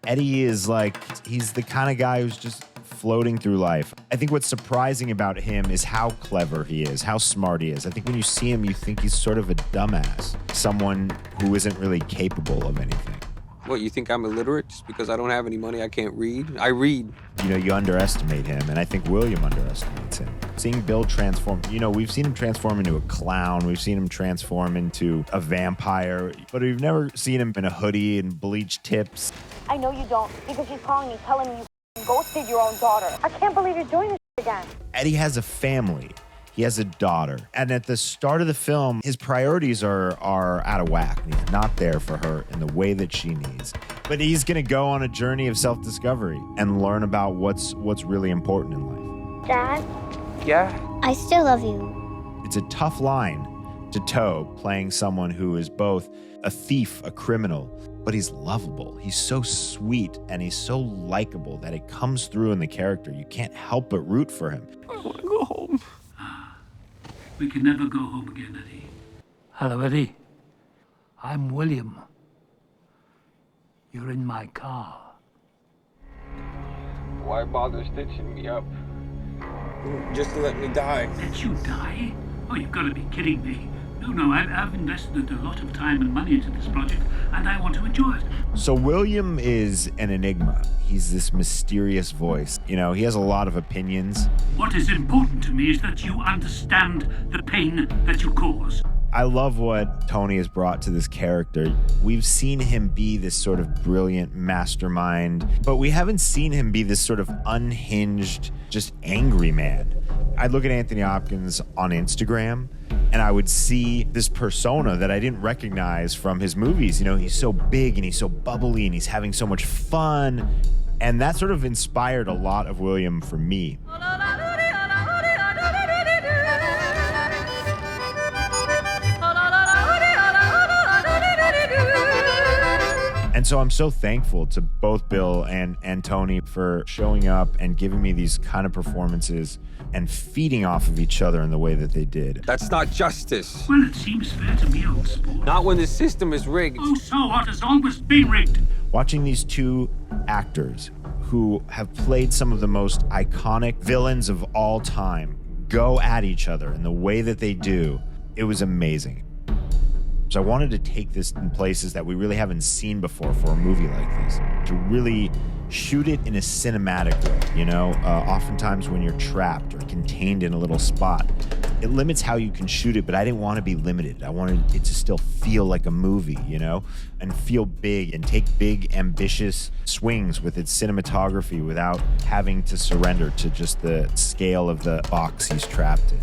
Eddie is like, he's the kind of guy who's just floating through life. I think what's surprising about him is how clever he is, how smart he is. I think when you see him, you think he's sort of a dumbass, someone who isn't really capable of anything. What, you think I'm illiterate just because I don't have any money, I can't read? I read. You know, you underestimate him, and I think William underestimates him. Seeing Bill transform, you know, we've seen him transform into a clown, we've seen him transform into a vampire, but we've never seen him in a hoodie and bleached tips. I know you don't, because she's calling me, telling me you ghosted your own daughter. I can't believe you're doing this again. Eddie has a family. He has a daughter. And at the start of the film, his priorities are out of whack. He's not there for her in the way that she needs. But he's gonna go on a journey of self-discovery and learn about what's really important in life. Dad? Yeah? I still love you. It's a tough line to toe, playing someone who is both a thief, a criminal, but he's lovable. He's so sweet and he's so likable that it comes through in the character. You can't help but root for him. I wanna go home. We can never go home again, Eddie. Hello, Eddie. I'm William. You're in my car. Why bother stitching me up? Just to let me die. Let you die? Oh, you've got to be kidding me. No, I've invested a lot of time and money into this project, and I want to enjoy it. So William is an enigma. He's this mysterious voice. You know, he has a lot of opinions. What is important to me is that you understand the pain that you cause. I love what Tony has brought to this character. We've seen him be this sort of brilliant mastermind, but we haven't seen him be this sort of unhinged, just angry man. I'd look at Anthony Hopkins on Instagram, and I would see this persona that I didn't recognize from his movies. You know, he's so big and he's so bubbly and he's having so much fun. And that sort of inspired a lot of William for me. And so I'm so thankful to both Bill and Tony for showing up and giving me these kind of performances and feeding off of each other in the way that they did. That's not justice. Well, it seems fair to me, old sport. Not when the system is rigged. Oh, so what has always been rigged? Watching these two actors who have played some of the most iconic villains of all time go at each other in the way that they do, it was amazing. So I wanted to take this in places that we really haven't seen before for a movie like this, to really shoot it in a cinematic way, you know? Oftentimes when you're trapped or contained in a little spot, it limits how you can shoot it, but I didn't want to be limited. I wanted it to still feel like a movie, you know? And feel big and take big, ambitious swings with its cinematography without having to surrender to just the scale of the box he's trapped in.